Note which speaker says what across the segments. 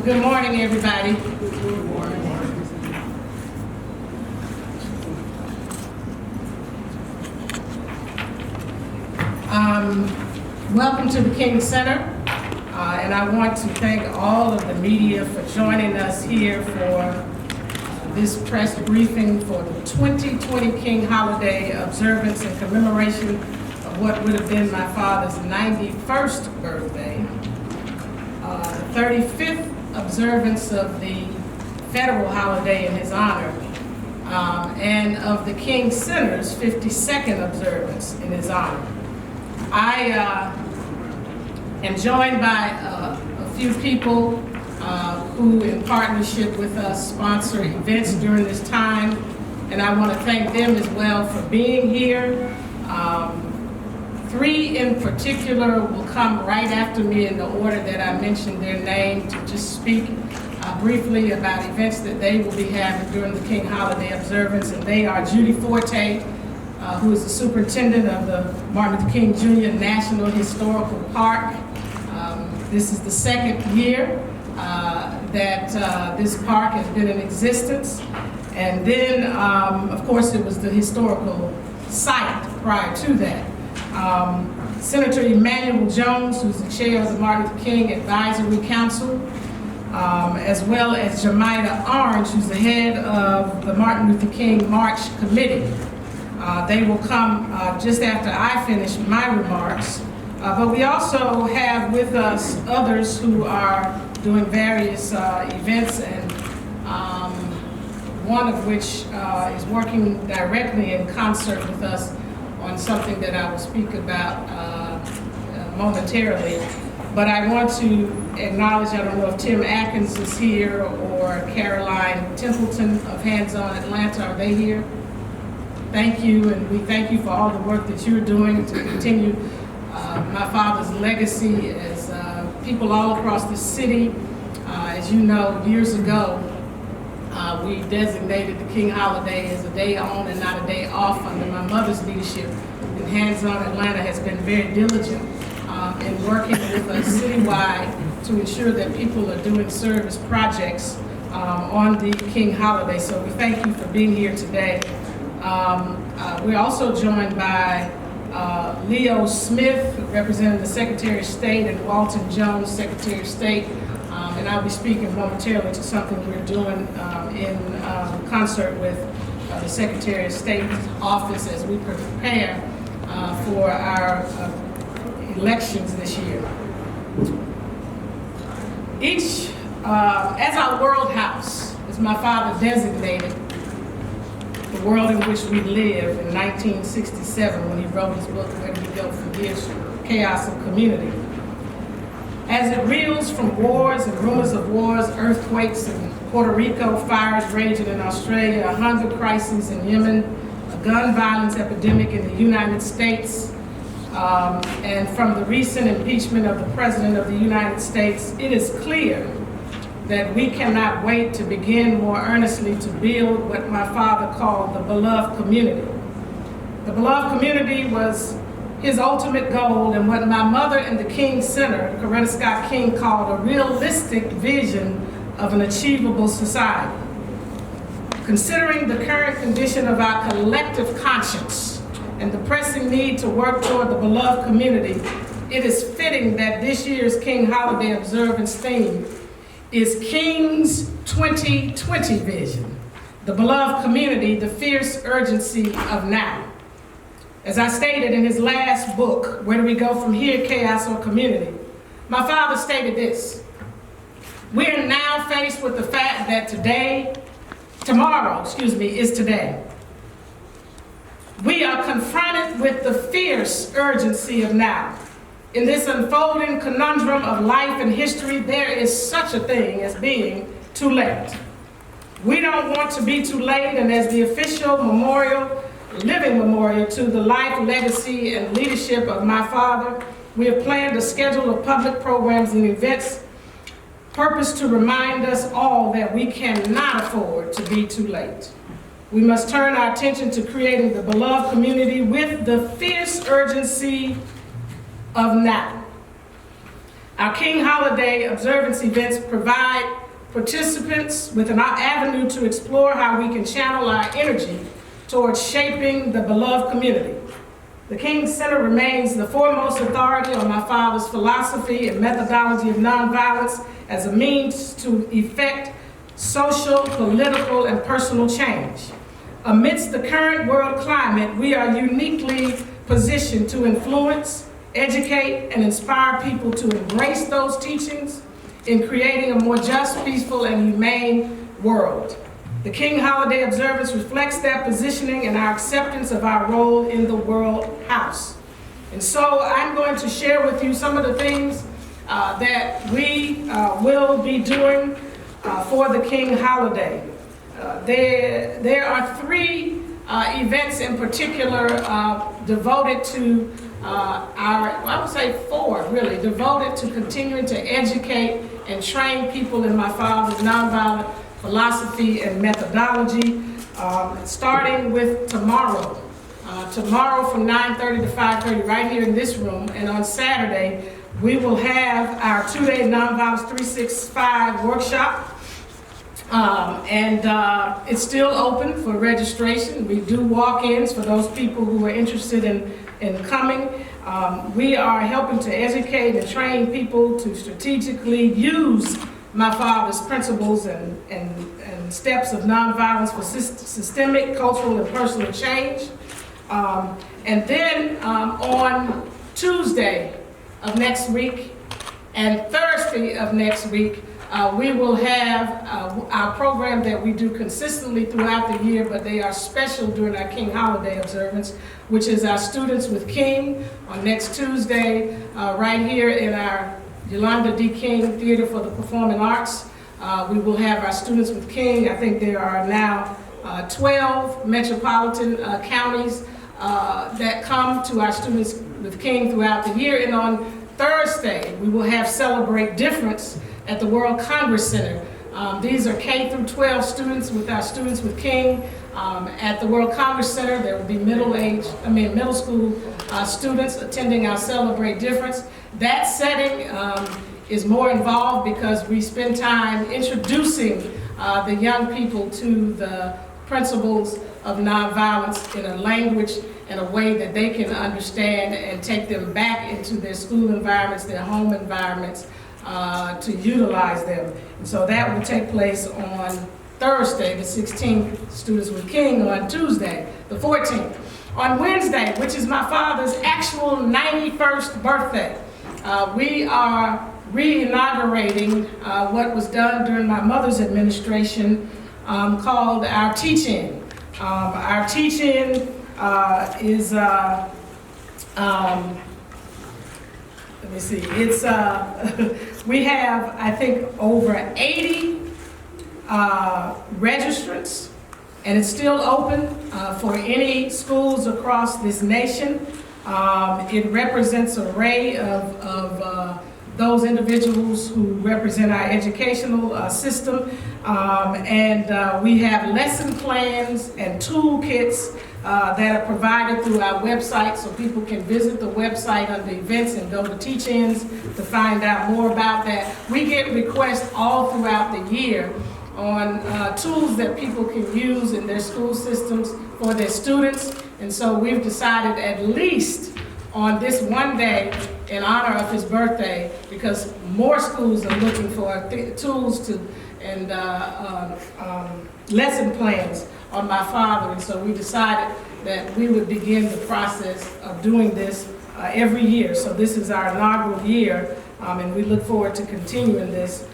Speaker 1: Good morning, everybody. Welcome to the King Center, and I want to thank all of the media for joining us here for this press briefing for the 2020 King Holiday observance in commemoration of what would have been my father's 91st birthday, the 35th observance of the federal holiday in his honor, and of the King Center's 52nd observance in his honor. I am joined by a few people who, in partnership with us, sponsor events during this time, and I want to thank them as well for being here. Three in particular will come right after me in the order that I mentioned their name to just speak briefly about events that they will be having during the King Holiday observance, and they are Judy Forte, who is the superintendent of the Martin Luther King Jr. National Historical Park. This is the second year that this park has been in existence. And then, of course, it was the historical site prior to that. Senator Emanuel Jones, who's the chair of the Martin Luther King Advisory Council, as well as Jamida Orange, who's the head of the Martin Luther King March Committee. They will come just after I finish my remarks. But we also have with us others who are doing various events, and one of which is working directly in concert with us on something that I will speak about momentarily. But I want to acknowledge, I don't know if Tim Atkins is here or Caroline Templeton of Hands On Atlanta. Are they here? Thank you, and we thank you for all the work that you're doing to continue my father's legacy as people all across the city. As you know, years ago, we designated the King Holiday as a day on and not a day off under my mother's leadership. And Hands On Atlanta has been very diligent in working with us citywide to ensure that people are doing service projects on the King Holiday. So we thank you for being here today. We're also joined by Leo Smith, representing the Secretary of State, and Walton Jones, Secretary of State. And I'll be speaking momentarily to something we're doing in concert with the Secretary of State's office as we prepare for our elections this year. As our world house, as my father designated the world in which we live in 1967 when he wrote his book, Where Do We Go From Here? Chaos of Community. As it reels from wars and rumors of wars, earthquakes in Puerto Rico, fires raging in Australia, a hunger crisis in Yemen, a gun violence epidemic in the United States, and from the recent impeachment of the President of the United States, it is clear that we cannot wait to begin more earnestly to build what my father called the beloved community. The beloved community was his ultimate goal, and what my mother and the King Center, Coretta Scott King, called a realistic vision of an achievable society. Considering the current condition of our collective conscience and the pressing need to work toward the beloved community, it is fitting that this year's King Holiday observance theme is King's 2020 vision, the beloved community, the fierce urgency of now. As I stated in his last book, Where Do We Go From Here, Chaos or Community, my father stated this: we are now faced with the fact that tomorrow is today. We are confronted with the fierce urgency of now. In this unfolding conundrum of life and history, there is such a thing as being too late. We don't want to be too late, and as the official living memorial to the life, legacy, and leadership of my father, we have planned a schedule of public programs and events purposed to remind us all that we cannot afford to be too late. We must turn our attention to creating the beloved community with the fierce urgency of now. Our King Holiday Observance events provide participants with an avenue to explore how we can channel our energy towards shaping the beloved community. The King Center remains the foremost authority on my father's philosophy and methodology of nonviolence as a means to effect social, political, and personal change. Amidst the current world climate, we are uniquely positioned to influence, educate, and inspire people to embrace those teachings in creating a more just, peaceful, and humane world. The King Holiday Observance reflects that positioning and our acceptance of our role in the World House. And so I'm going to share with you some of the things that we will be doing for the King Holiday. There are three events in particular devoted to I would say four really, devoted to continuing to educate and train people in my father's nonviolent philosophy and methodology, starting with tomorrow. Tomorrow from 9:30 to 5:30 right here in this room, and on Saturday we will have our two-day Nonviolence 365 workshop. It's still open for registration. We do walk-ins for those people who are interested in coming. We are helping to educate and train people to strategically use my father's principles and steps of nonviolence for systemic, cultural, and personal change. And then on Tuesday of next week and Thursday of next week, we will have our program that we do consistently throughout the year, but they are special during our King Holiday Observance, which is our Students with King on next Tuesday, right here in our Yolanda D. King Theater for the Performing Arts. We will have our Students with King. I think there are now 12 metropolitan counties that come to our Students with King throughout the year. And on Thursday, we will have Celebrate Difference at the World Congress Center. These are K through 12 students with our Students with King. At the World Congress Center, there will be middle school students attending our Celebrate Difference. That setting is more involved because we spend time introducing the young people to the principles of nonviolence in a language in a way that they can understand and take them back into their school environments, their home environments, to utilize them. And so that will take place on Thursday, the 16th, Students with King on Tuesday, the 14th. On Wednesday, which is my father's actual 91st birthday, we are re-inaugurating what was done during my mother's administration called our teach-in. Our teach-in is, let me see, it's, we have, I think, over 80 registrants, and it's still open for any schools across this nation. It represents an array of those individuals who represent our educational system. We have lesson plans and toolkits that are provided through our website, so people can visit the website under events and go to teach-ins to find out more about that. We get requests all throughout the year on tools that people can use in their school systems for their students. And so we've decided at least on this one day in honor of his birthday, because more schools are looking for tools to and lesson plans on my father. And so we decided that we would begin the process of doing this every year. So this is our inaugural year, and we look forward to continuing this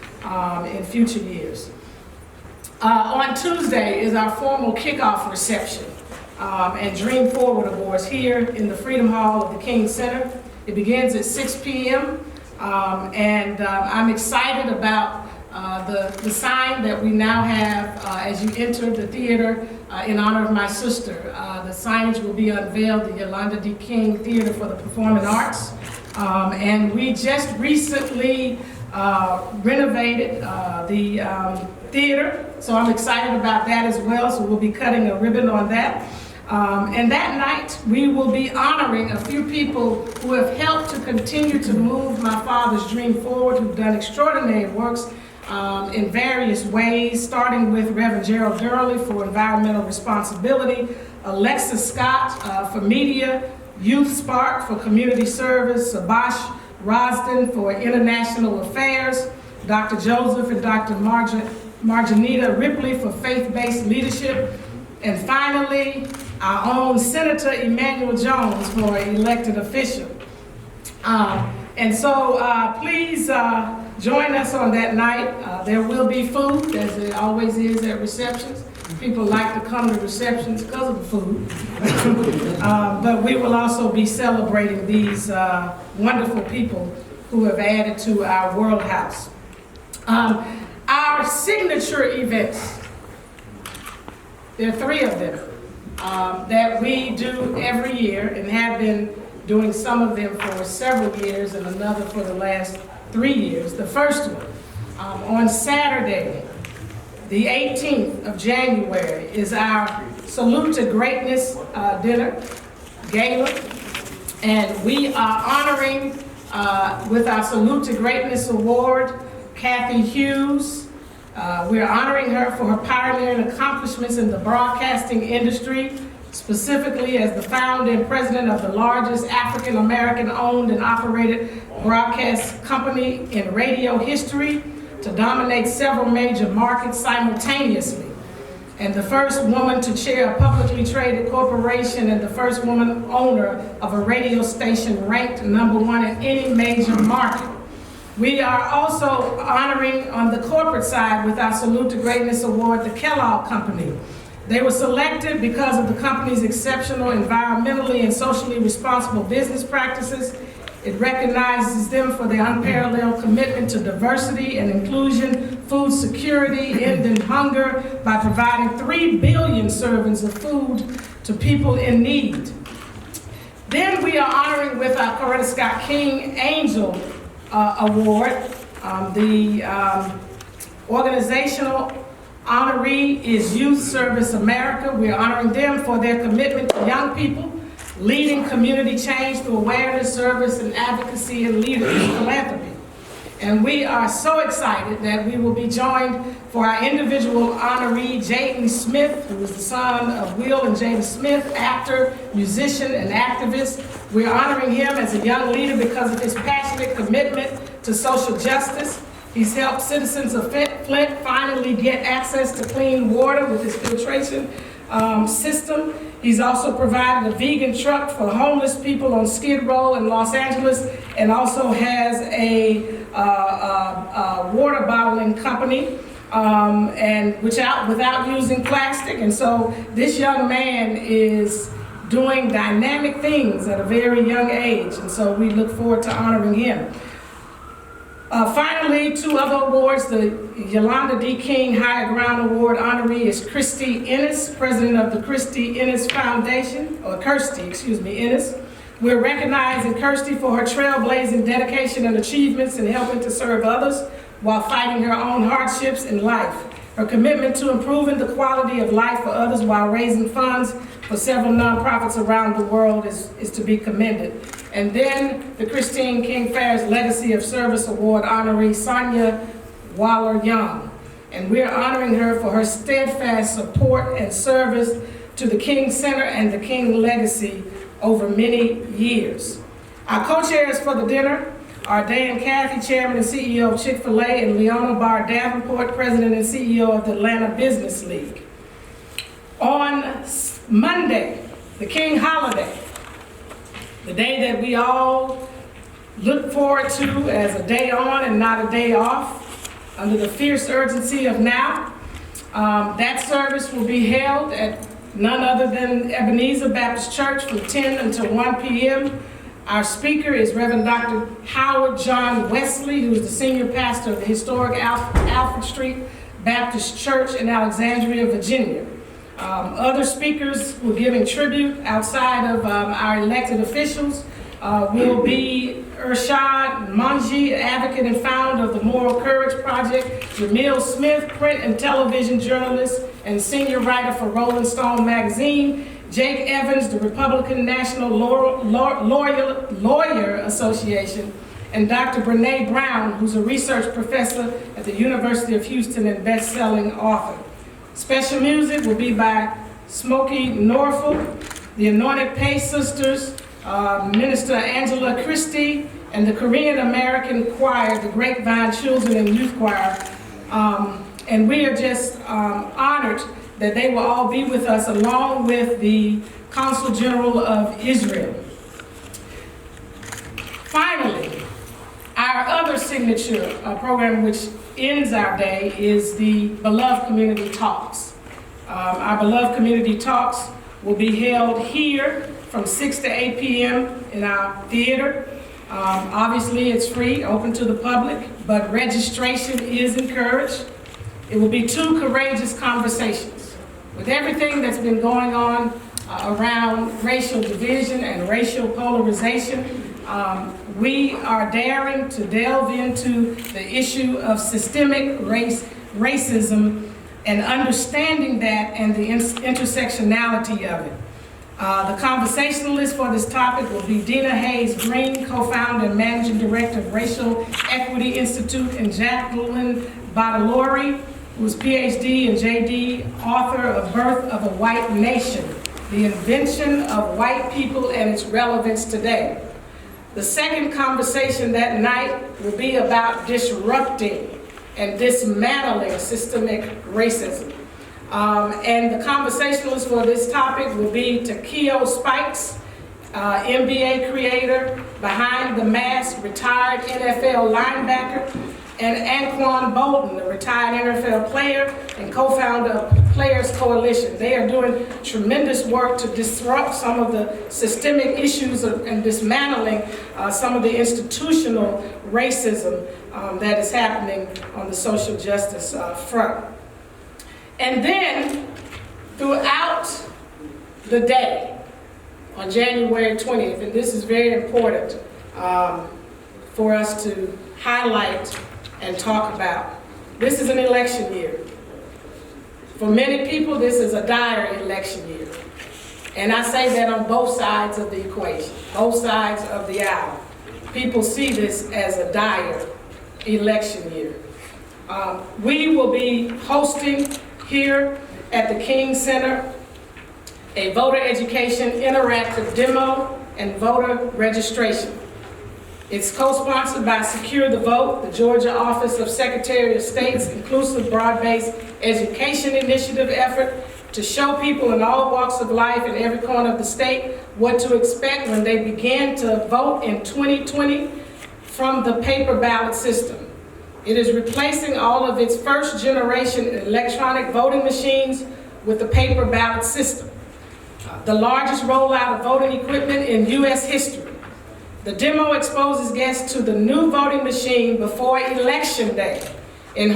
Speaker 1: in future years. On Tuesday is our formal kickoff reception and Dream Forward Awards here in the Freedom Hall of the King Center. It begins at 6 p.m. I'm excited about the sign that we now have as you enter the theater in honor of my sister. The signage will be unveiled at the Yolanda D. King Theater for the Performing Arts. And we just recently renovated the theater, so I'm excited about that as well. So we'll be cutting a ribbon on that. And that night, we will be honoring a few people who have helped to continue to move my father's dream forward, who've done extraordinary works in various ways, starting with Reverend Gerald Durley for environmental responsibility, Alexa Scott for media, Youth Spark for community service, Sabash Rosden for international affairs, Dr. Joseph and Dr. Marjanita Ripley for faith-based leadership, and finally, our own Senator Emmanuel Jones for elected official. And so please join us on that night. There will be food, as it always is at receptions. People like to come to receptions because of the food. But we will also be celebrating these wonderful people who have added to our World House. Our signature events, there are 3 of them that we do every year and have been doing some of them for several years and another for the last 3 years. The first one, on Saturday, the 18th of January, is our Salute to Greatness dinner, gala, and we are honoring with our Salute to Greatness Award, Kathy Hughes. We're honoring her for her pioneering accomplishments in the broadcasting industry, specifically as the founder and president of the largest African-American owned and operated broadcast company in radio history, to dominate several major markets simultaneously, and the first woman to chair a publicly traded corporation and the first woman owner of a radio station ranked #1 in any major market. We are also honoring on the corporate side with our Salute to Greatness Award, the Kellogg Company. They were selected because of the company's exceptional environmentally and socially responsible business practices. It recognizes them for their unparalleled commitment to diversity and inclusion, food security, ending hunger by providing 3 billion servings of food to people in need. Then we are honoring with our Coretta Scott King Angel Award. The organizational honoree is Youth Service America. We're honoring them for their commitment to young people, leading community change through awareness, service, and advocacy, and leadership philanthropy. And we are so excited that we will be joined for our individual honoree, Jaden Smith, who is the son of Will and Jaden Smith, actor, musician, and activist. We're honoring him as a young leader because of his passionate commitment to social justice. He's helped citizens of Flint finally get access to clean water with his filtration system. He's also provided a vegan truck for homeless people on Skid Row in Los Angeles, and also has a water bottling company, and without using plastic. And so this young man is doing dynamic things at a very young age, and so we look forward to honoring him. Finally, 2 other awards. The Yolanda D. King Higher Ground Award honoree is Christy Ennis, president of the Christy Ennis Foundation, or Kirsty, Ennis. We're recognizing Kirsty for her trailblazing dedication and achievements in helping to serve others while fighting her own hardships in life. Her commitment to improving the quality of life for others while raising funds for several nonprofits around the world is to be commended. And then the Christine King Fair's Legacy of Service Award honoree, Sonia Waller Young. And we're honoring her for her steadfast support and service to the King Center and the King Legacy over many years. Our co-chairs for the dinner are Dan Cathy, Chairman and CEO of Chick-fil-A, and Leona Barr Davenport, President and CEO of the Atlanta Business League. On Monday, the King Holiday, the day that we all look forward to as a day on and not a day off, under the fierce urgency of now. That service will be held at none other than Ebenezer Baptist Church from 10 until 1 p.m. Our speaker is Reverend Dr. Howard John Wesley, who is the senior pastor of the historic Alfred Street Baptist Church in Alexandria, Virginia. Other speakers who are giving tribute outside of our elected officials will be Urshad Manji, advocate and founder of the Moral Courage Project, Jamil Smith, print and television journalist and senior writer for Rolling Stone magazine, Jake Evans, the Republican National Lawyer Association, and Dr. Bernice Brown, who's a research professor at the University of Houston and best-selling author. Special music will be by Smokey Norfolk, the Anointed Pace Sisters, Minister Angela Christie, and the Korean American Choir, the Grapevine Children and Youth Choir. And we are just honored that they will all be with us, along with the Consul General of Israel. Finally, our other signature program, which ends our day, is the Beloved Community Talks. Our Beloved Community Talks will be held here from 6 to 8 p.m. in our theater. Obviously, it's free, open to the public, but registration is encouraged. It will be 2 courageous conversations. With everything that's been going on around racial division and racial polarization, we are daring to delve into the issue of systemic racism and understanding that and the intersectionality of it. The conversationalist for this topic will be Dina Hayes Green, co-founder and managing director of Racial Equity Institute, and Jacqueline Badalori, who is PhD and JD, author of Birth of a White Nation, The Invention of White People and Its Relevance Today. The second conversation that night will be about disrupting and dismantling systemic racism. And the conversationalist for this topic will be Takeo Spikes, NBA creator, behind the mask, retired NFL linebacker, and Anquan Bolton, a retired NFL player and co-founder of Players Coalition. They are doing tremendous work to disrupt some of the systemic issues and dismantling some of the institutional racism that is happening on the social justice front. And then, throughout the day, on January 20th, and this is very important for us to highlight and talk about. This is an election year. For many people, this is a dire election year. And I say that on both sides of the equation, both sides of the aisle. People see this as a dire election year. We will be hosting here at the King Center a voter education interactive demo and voter registration. It's co-sponsored by Secure the Vote, the Georgia Office of Secretary of State's inclusive broad-based education initiative effort to show people in all walks of life in every corner of the state what to expect when they begin to vote in 2020 from the paper ballot system. It is replacing all of its first generation electronic voting machines with the paper ballot system, the largest rollout of voting equipment in U.S. history. The demo exposes guests to the new voting machine before Election Day in